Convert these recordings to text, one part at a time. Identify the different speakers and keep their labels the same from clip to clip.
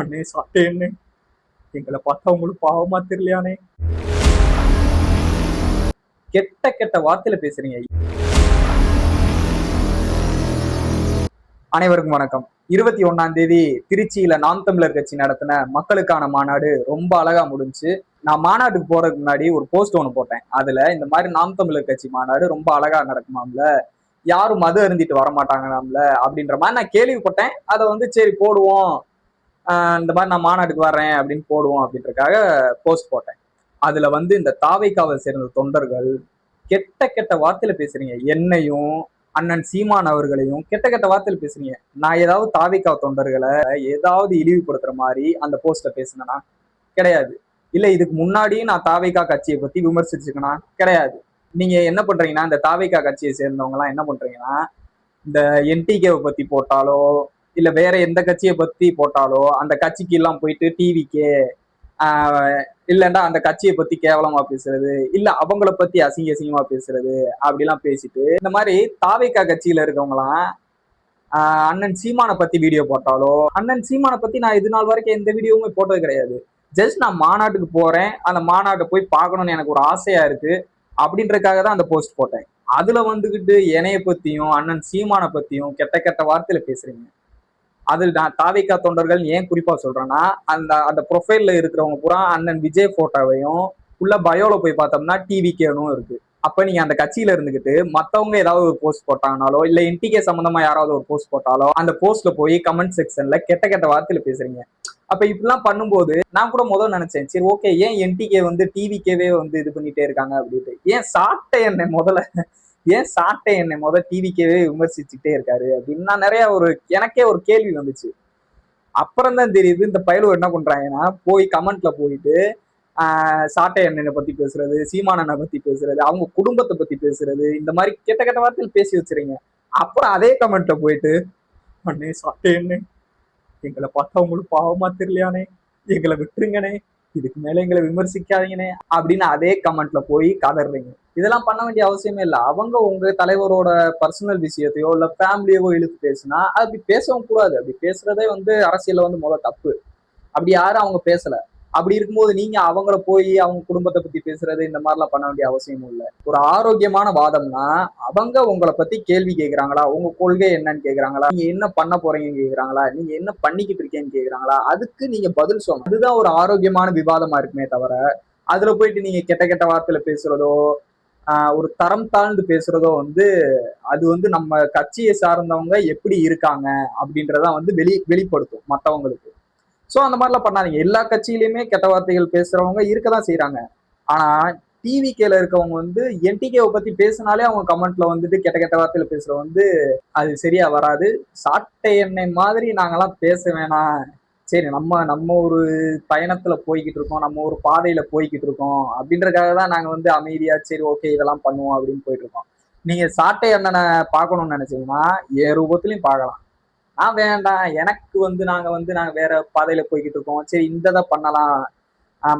Speaker 1: அண்ணே சாப்பிட்டேன்னு எங்களை பார்த்தா உங்களுக்கு பாவமா தெரியலையானே? கெட்ட கெட்ட வார்த்தையில பேசுறீங்க. அனைவருக்கும் வணக்கம். 21ஆம் தேதி திருச்சியில நாம் தமிழர் கட்சி நடத்தின மக்களுக்கான மாநாடு ரொம்ப அழகா முடிஞ்சு. நான் மாநாட்டுக்கு போறதுக்கு முன்னாடி ஒரு போஸ்ட் ஒன்று போட்டேன். அதுல இந்த மாதிரி நாம் தமிழர் கட்சி மாநாடு ரொம்ப அழகா நடக்குமாம்ல, யாரும் மது அருந்திட்டு வரமாட்டாங்களாம்ல அப்படின்ற மாதிரி நான் கேள்விப்பட்டேன். அதை வந்து சரி போடுவோம், இந்த மாதிரி நான் மாநாட்டுக்கு வர்றேன் அப்படின்னு போடுவோம் அப்படின்றதுக்காக போஸ்ட் போட்டேன். அதுல வந்து இந்த தாவைக்காவை சேர்ந்த தொண்டர்கள் கெட்ட கெட்ட வார்த்தையில பேசுறீங்க. என்னையும் அண்ணன் சீமான் அவர்களையும் கெட்ட கெட்ட வார்த்தையில பேசுறீங்க. நான் ஏதாவது தாவைக்கா தொண்டர்களை ஏதாவது இழிவுபடுத்துற மாதிரி அந்த போஸ்ட்ல பேசுனேனா? கிடையாது. இல்ல இதுக்கு முன்னாடியும் நான் தாவைக்கா கட்சியை பத்தி விமர்சிச்சிருக்கேனா? கிடையாது. நீங்க என்ன பண்றீங்கன்னா, இந்த தாவைக்கா கட்சியை சேர்ந்தவங்க எல்லாம் என்ன பண்றீங்கன்னா, இந்த என்டிகேவை பத்தி போட்டாலோ இல்ல வேற எந்த கட்சியை பத்தி போட்டாலோ அந்த கட்சிக்கு எல்லாம் போயிட்டு டிவிக்கே இல்லைன்னா அந்த கட்சியை பத்தி கேவலமா பேசுறது, இல்ல அவங்கள பத்தி அசிங்கமா பேசுறது அப்படிலாம் பேசிட்டு இந்த மாதிரி தாவேகா கட்சியில இருக்கவங்கலாம் அண்ணன் சீமானை பத்தி வீடியோ போட்டாலோ, அண்ணன் சீமானை பத்தி நான் இது நாள் வரைக்கும் எந்த வீடியோவுமே போட்டது கிடையாது. ஜஸ்ட் நான் மாநாட்டுக்கு போறேன், அந்த மாநாட்டை போய் பார்க்கணும்னு எனக்கு ஒரு ஆசையா இருக்கு அப்படின்றதுக்காக தான் அந்த போஸ்ட் போட்டேன். அதுல வந்துகிட்டு என்னைய பத்தியும் அண்ணன் சீமானை பத்தியும் கெட்ட கெட்ட வார்த்தையில பேசுறீங்க. அது நான் தாவேகா தொண்டர்கள் ஏன் குறிப்பா சொல்றேன்னா, அந்த அந்த ப்ரொஃபைல்ல இருக்கிறவங்க பூரா அண்ணன் விஜய் போட்டோவையும் உள்ள பயோல போய் பார்த்தோம்னா டிவிகேனும் இருக்கு. அப்ப நீங்க அந்த கட்சியில இருந்துகிட்டு மத்தவங்க ஏதாவது ஒரு போஸ்ட் போட்டாங்கனாலோ இல்ல என்டிகே சம்பந்தமா யாராவது ஒரு போஸ்ட் போட்டாலோ அந்த போஸ்ட்ல போய் கமெண்ட் செக்ஷன்ல கெட்ட கெட்ட வார்த்தையில பேசுறீங்க. அப்ப இப்படிலாம் பண்ணும்போது நான் கூட முதல் நினைச்சேன், சரி ஓகே, ஏன் என்டிகே வந்து டிவிக்கேவே வந்து இது பண்ணிட்டே இருக்காங்க அப்படின்ட்டு. ஏன் சாட்டை என்ன முதல்ல ஏன் சாட்டை என்னை டிவிக்கவே விமர்சிச்சுட்டே இருக்காரு அப்படின்னு நான் நிறைய எனக்கே ஒரு கேள்வி வந்துச்சு. அப்புறம் தான் தெரியுது இந்த பயலுவ என்ன பண்றாங்கன்னா, போய் கமெண்ட்ல போயிட்டு சாட்டை எண்ணெயை பத்தி பேசுறது, சீமானனை பத்தி பேசுறது, அவங்க குடும்பத்தை பத்தி பேசுறது, இந்த மாதிரி கெட்ட கெட்ட வார்த்தையில் பேசி வச்சுறீங்க. அப்புறம் அதே கமெண்ட்ல போயிட்டு அண்ணே சாட்டை எண்ணெய் எங்களை பார்த்தா உங்களுக்கு பாவமா தெரியலையானே, எங்களை விட்டுருங்கனே, இதுக்கு மேல எங்களை விமர்சிக்காதீங்கனே அப்படின்னு அதே கமெண்ட்ல போய் கதறீங்க. இதெல்லாம் பண்ண வேண்டிய அவசியமே இல்லை. அவங்க உங்க தலைவரோட பர்சனல் விஷயத்தையோ இல்ல ஃபேமிலியவோ இழுத்து பேசுனா அப்படி பேசவும் கூடாது. அப்படி பேசுறதே வந்து அரசியல்ல வந்து முதல் தப்பு. அப்படி யாரும் அவங்க பேசல. அப்படி இருக்கும்போது நீங்க அவங்கள போய் அவங்க குடும்பத்தை பத்தி பேசுறது இந்த மாதிரிலாம் பண்ண வேண்டிய அவசியமும் இல்லை. ஒரு ஆரோக்கியமான வாதம்னா அவங்க உங்களை பத்தி கேள்வி கேட்கிறாங்களா, உங்க கொள்கை என்னன்னு கேட்கிறாங்களா, நீங்க என்ன பண்ண போறீங்கன்னு கேட்கிறாங்களா, நீங்க என்ன பண்ணிக்கிட்டு இருக்கேன்னு கேட்கிறாங்களா, அதுக்கு நீங்க பதில் சொல்லணும். அதுதான் ஒரு ஆரோக்கியமான விவாதமா இருக்குமே தவிர அதுல போயிட்டு நீங்க கெட்ட கெட்ட வார்த்தையில பேசுறதோ ஒரு தரம் தாழ்ந்து பேசுறதோ வந்து அது வந்து நம்ம கட்சியை சார்ந்தவங்க எப்படி இருக்காங்க அப்படின்றத வந்து வெளிப்படுத்தும் மற்றவங்களுக்கு. ஸோ அந்த மாதிரிலாம் பண்ணாதீங்க. எல்லா கட்சியிலுமே கெட்ட வார்த்தைகள் பேசுறவங்க இருக்கதான் செய்யறாங்க. ஆனா டிவிகேல இருக்கவங்க வந்து என்டிகேவை பத்தி பேசினாலே அவங்க கமெண்ட்ல வந்துட்டு கெட்ட கெட்ட வார்த்தையில பேசுற வந்து அது சரியா வராது. சாட்டை எண்ணெய் மாதிரி நாங்கெல்லாம் பேச வேணாம். சரி, நம்ம ஒரு பயணத்துல போய்கிட்டு இருக்கோம், நம்ம ஒரு பாதையில போய்கிட்டு இருக்கோம் அப்படின்றதுக்காக தான் நாங்க வந்து அமைதியா சரி ஓகே இதெல்லாம் பண்ணுவோம் அப்படின்னு போயிட்டு இருக்கோம். நீங்க சாட்டை அண்ணனை பார்க்கணும்னு நினைச்சீங்கன்னா என் ரூபத்திலையும் பார்க்கலாம். வேண்டாம், எனக்கு வந்து நாங்க வேற பாதையில போய்கிட்டு இருக்கோம், சரி இந்த இதை பண்ணலாம்,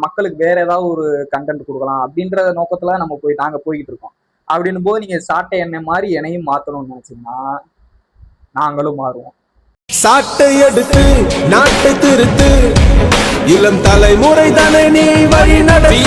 Speaker 1: மக்களுக்கு வேற ஏதாவது ஒரு கண்டென்ட் கொடுக்கலாம் அப்படின்ற நோக்கத்துல நாங்க போய்கிட்டு இருக்கோம். அப்படின்னும் போது நீங்க சாட்டை எண்ணெய் மாதிரி என்னையும் மாத்தணும்னு நினைச்சீங்கன்னா நாங்களும் மாறுவோம்.
Speaker 2: சாட்டை எடுத்து நாட்டை திருத்து, இளம் தலைமுறை தானே நீ வழி நடத்தி